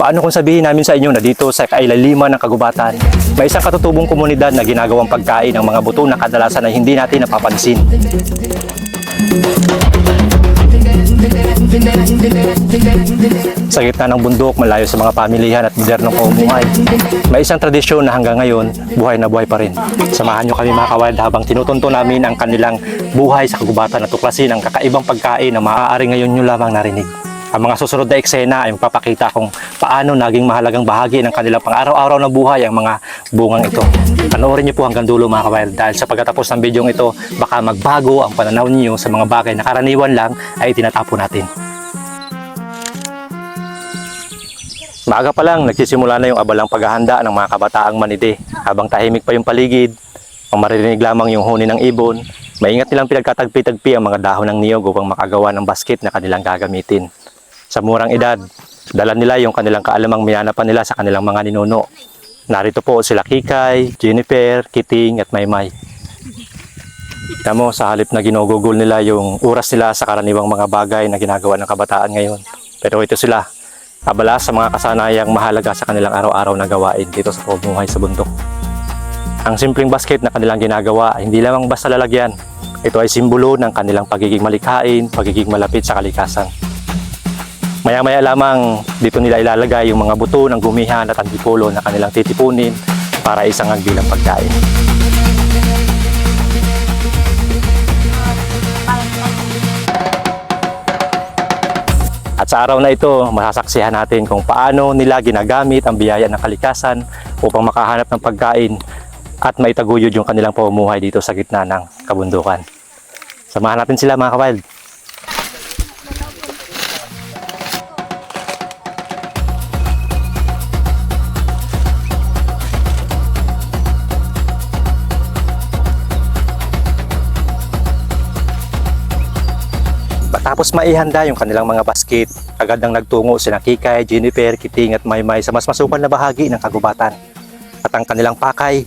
Paano kung sabihin namin sa inyo na dito sa kailaliman ng kagubatan, may isang katutubong komunidad na ginagawang pagkain ng mga buto na kadalasan ay hindi natin napapansin. Sa gitna ng bundok, malayo sa mga pamilihan at modernong pamumuhay, may isang tradisyon na hanggang ngayon, buhay na buhay pa rin. Samahan nyo kami mga kawild habang tinutunto namin ang kanilang buhay sa kagubatan at tuklasin ang kakaibang pagkain na maaari ngayon nyo lamang narinig. Ang mga susunod na eksena ay magpapakita kung paano naging mahalagang bahagi ng kanilang pang-araw-araw na buhay ang mga bungang ito. Panoorin niyo po hanggang dulo mga kawild dahil sa pagkatapos ng bidyong ito, baka magbago ang pananaw niyo sa mga bagay na karaniwan lang ay tinatapo natin. Maaga pa lang, nagsisimula na yung abalang paghahanda ng mga kabataang manide. Habang tahimik pa yung paligid, ang maririnig lamang yung huni ng ibon, maingat nilang pinagkatagpi-tagpi ang mga dahon ng niyog upang makagawa ng basket na kanilang gagamitin. Sa murang edad, dala nila yung kanilang kaalamang minanapan nila sa kanilang mga ninuno. Narito po sila Kikay, Jennifer, Kiting at Maymay. Tamo, sa halip na ginugugol nila yung oras nila sa karaniwang mga bagay na ginagawa ng kabataan ngayon. Pero ito sila, abala sa mga kasanayang mahalaga sa kanilang araw-araw na gawain dito sa pamumuhay sa bundok. Ang simpleng basket na kanilang ginagawa ay hindi lamang basta lalagyan. Ito ay simbolo ng kanilang pagiging malikhain, pagiging malapit sa kalikasan. Maya-maya lamang dito nila ilalagay yung mga buto ng gumihan at antipolo na kanilang titipunin para isangag bilang pagkain. At sa araw na ito, masasaksihan natin kung paano nila ginagamit ang biyaya ng kalikasan upang makahanap ng pagkain at maitaguyod yung kanilang pamumuhay dito sa gitna ng kabundukan. Samahan natin sila mga kawild. Tapos maihanda yung kanilang mga basket, agad nang nagtungo sina Kikay, Jennifer, Kiting at Maymay sa mas masukal na bahagi ng kagubatan. At ang kanilang pakay,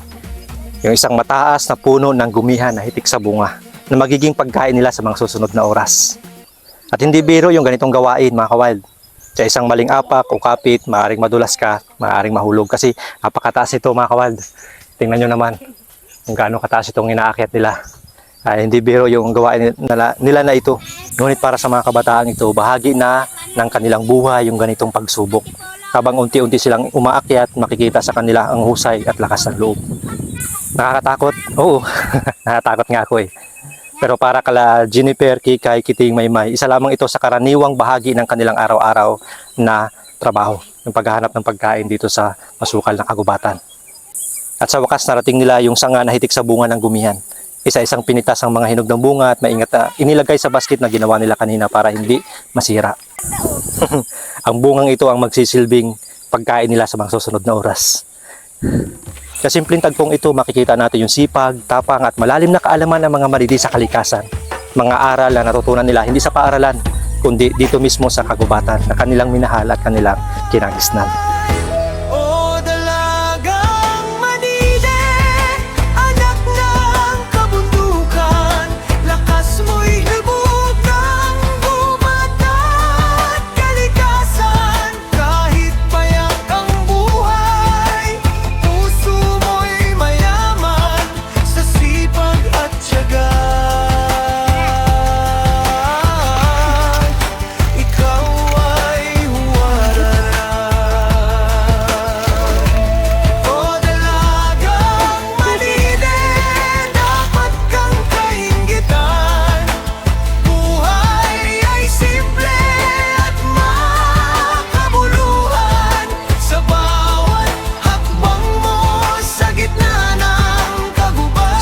yung isang mataas na puno ng gumihan na hitik sa bunga na magiging pagkain nila sa mga susunod na oras. At hindi biro yung ganitong gawain mga kawild. Sa isang maling apak o kapit, maaaring madulas ka, maaaring mahulog kasi napakataas ito mga kawild. Tingnan nyo naman kung gaano kataas itong inaakyat nila. Hindi biro yung gawain nila na ito. Ngunit para sa mga kabataan ito, bahagi na ng kanilang buhay yung ganitong pagsubok. Habang unti-unti silang umaakyat, makikita sa kanila ang husay at lakas ng loob. Nakakatakot? Oo, nakatakot nga ako eh. Pero para kala Jennifer, Kikay, Kiting, Maymay, isa lamang ito sa karaniwang bahagi ng kanilang araw-araw na trabaho, yung paghahanap ng pagkain dito sa masukal na kagubatan. At sa wakas, narating nila yung sanga na hitik sa bunga ng gumihan. Isa-isang pinitas ang mga hinog ng bunga at maingat na inilagay sa basket na ginawa nila kanina para hindi masira. Ang bungang ito ang magsisilbing pagkain nila sa mga susunod na oras. Sa simpleng tagpong ito, makikita natin yung sipag, tapang at malalim na kaalaman ng mga maridi sa kalikasan. Mga aral na natutunan nila hindi sa paaralan, kundi dito mismo sa kagubatan na kanilang minahal at kanilang kinagisnan.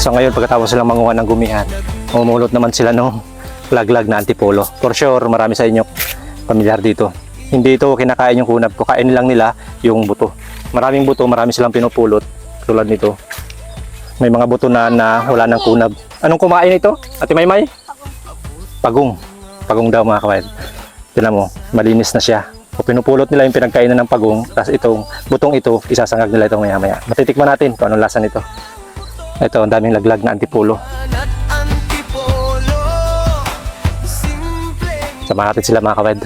So ngayon pagkatapos silang manguha ng gumihan, mamumulot naman sila ng laglag na antipolo. For sure, marami sa inyo pamilyar dito. Hindi ito kinakain yung kunab, kukain lang nila yung buto. Maraming buto, marami silang pinupulot tulad nito. May mga buto na wala ng kunab. Anong kumain ito? Ate Maymay? Pagong. Pagong daw mga kawild. Tignan mo, malinis na siya. O pinupulot nila yung pinagkainan ng pagong, tapos itong butong ito, isasangag nila itong maya-maya. Matitikman natin kung anong lasa nito. Ito, ang daming laglag na antipolo. Samahan natin sila mga kawild.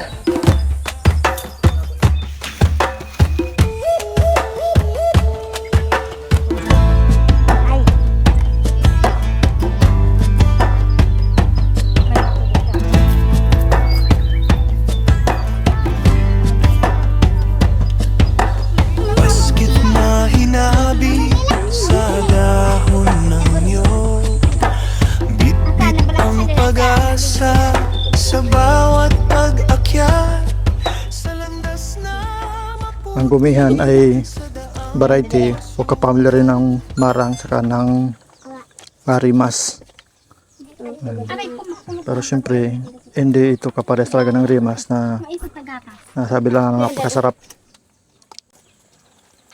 Ang gumihan ay variety o kapamilya rin ng marang saka ng rimas. Pero syempre, hindi ito kapares talaga ng rimas na nasabi lang napakasarap.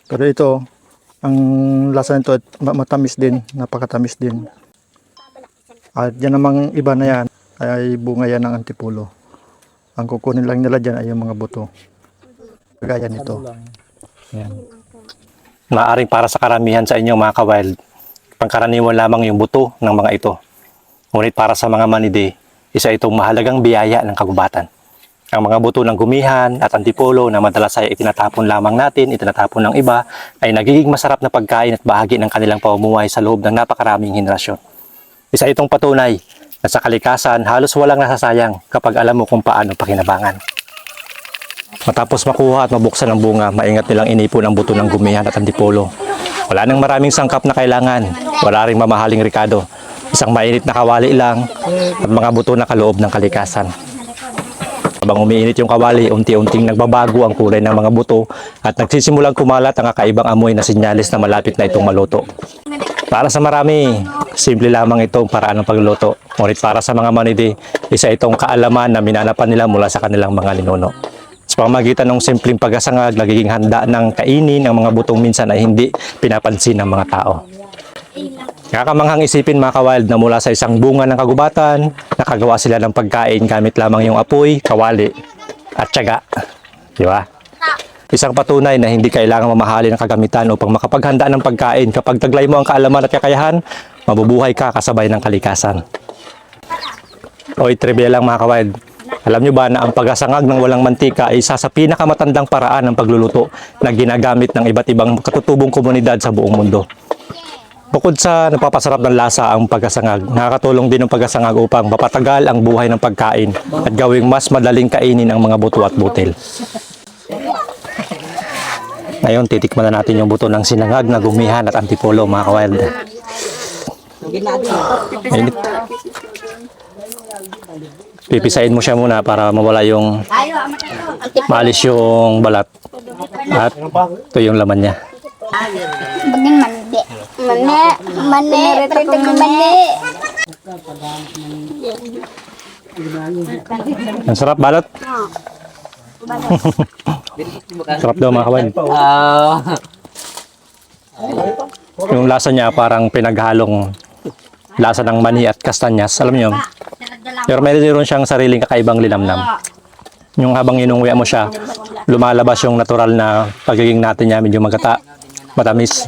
Pero ito, ang lasa nito matamis din, napakatamis din. At yan namang iba na yan ay bunga yan ng antipolo. Ang kukunin lang nila dyan ay yung mga buto. Gaya nito. Yan. Maaring para sa karamihan sa inyo mga ka-wild, pangkaraniwan lamang yung buto ng mga ito. Ngunit para sa mga manide, isa itong mahalagang biyaya ng kagubatan. Ang mga buto ng gumihan at antipolo na madalas ay itinatapon lamang natin, itinatapon ng iba, ay nagiging masarap na pagkain at bahagi ng kanilang pamumuhay sa loob ng napakaraming henerasyon. Isa itong patunay na sa kalikasan halos walang nasasayang kapag alam mo kung paano pakinabangan. Matapos makuha at mabuksan ang bunga, maingat nilang inipon ang buto ng gumihan at antipolo. Wala nang maraming sangkap na kailangan, wala ring mamahaling rikado. Isang mainit na kawali lang at mga buto na kaloob ng kalikasan. Habang umiinit yung kawali, unti-unting nagbabago ang kulay ng mga buto at nagsisimulang kumalat ang kakaibang amoy na sinyalis na malapit na itong maluto. Para sa marami, simple lamang itong paraan ng pagluluto. Ngunit para sa mga manide, isa itong kaalaman na minanapan nila mula sa kanilang mga ninuno. Sa pamamagitan ng simpleng pagkasangag, nagiging handa ng kainin ang mga butong minsan ay hindi pinapansin ng mga tao. Nakakamanghang isipin mga ka-wild na mula sa isang bunga ng kagubatan, nakagawa sila ng pagkain gamit lamang yung apoy, kawali, at tiyaga. Di ba? Isang patunay na hindi kailangan mamahalin ang kagamitan upang makapaghanda ng pagkain. Kapag taglay mo ang kaalaman at kakayahan, mabubuhay ka kasabay ng kalikasan. Oy, trivia lang mga ka-wild. Alam nyo ba na ang pagsasangag ng walang mantika ay isa sa pinakamatandang paraan ng pagluluto na ginagamit ng iba't ibang katutubong komunidad sa buong mundo? Bukod sa napapasarap ng lasa ang pagkasangag, nakakatulong din ang pagkasangag upang mapatagal ang buhay ng pagkain at gawing mas madaling kainin ang mga buto at butil. Ngayon, titikman na natin yung buto ng sinangag na gumihan at antipolo mga ka-wild. Mainit. Pipisain mo siya muna para mawala yung maalis yung balat at ito yung laman niya. Baging mandi. Mani. Ang sarap balot. Sarap daw mga kawan. Yung lasa niya parang pinaghalong lasa ng mani at kastanyas. Alam niyo? Pero mayroon siyang sariling kakaibang linamnam. Yung habang inunguya mo siya, lumalabas yung natural na pagiging natin niya, medyo magata, matamis.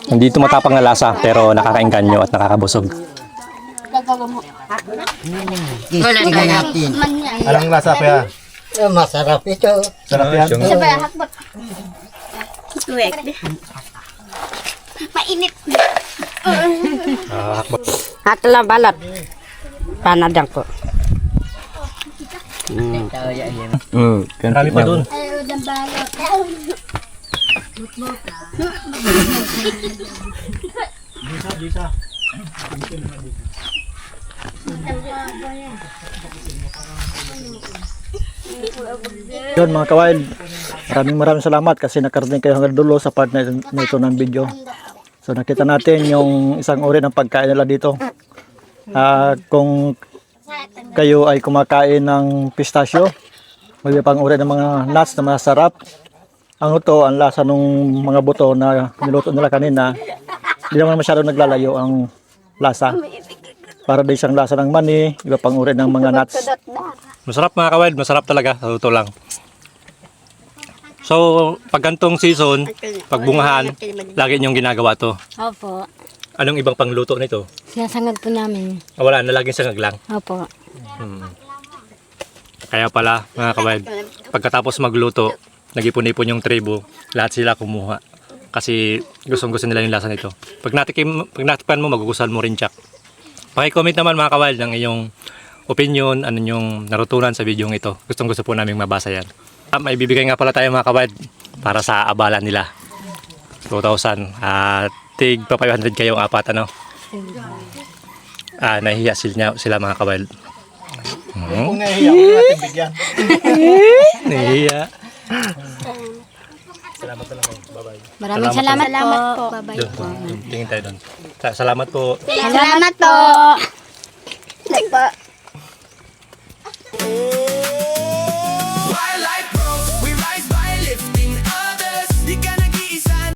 Hindi ito matapang na lasa, pero nakakainganyo at nakakabusog. Anong lasa pa yan? Masarap ito. Sarap yan? Mainit. Hatla balat. Panadang ko. Marami pa dun. Yun mga kawain, maraming salamat kasi nakarating kayo hanggang dulo sa part na ito ng video. So nakita natin yung isang uri ng pagkain nila dito. Kung kayo ay kumakain ng pistachio, may pang uri ng mga nuts na masarap. Ang ito, ang lasa ng mga buto na niluto nila kanina, hindi naman masyadong naglalayo ang lasa. Para din siyang lasa ng mani, iba pang uri ng mga nuts. Masarap mga kawan, masarap talaga, sa totoo lang. So, pag gantong season, pagbungahan, lagi niyong ginagawa to. Opo. Anong ibang pangluto nito? Sinasangag po namin. Wala na, laging sangag lang. Opo. Kaya pala, mga kawan, pagkatapos magluto, nag-ipon-ipon yung tribo, lahat sila kumuha. Kasi gustong-gusto nila yung lasa nito. Pag natikpan mo, magugustuhan mo rin, Chak. Paki-comment naman mga kawan ng iyong opinion, ano yung narutunan sa video ito. Gustong-gusto po namin mabasa yan. May bibigay nga pala tayo mga kawan para sa abala nila. 2,000. Tig pa 500 kayong apat, ano? Nahihiya sila mga kawan. Kung nahihiya, huwag natin bigyan. Nahihiya. Salamat na lang kayo. Bye-bye. Maraming salamat po. Bye-bye. Tingin tayo doon. Salamat po. Salamat po.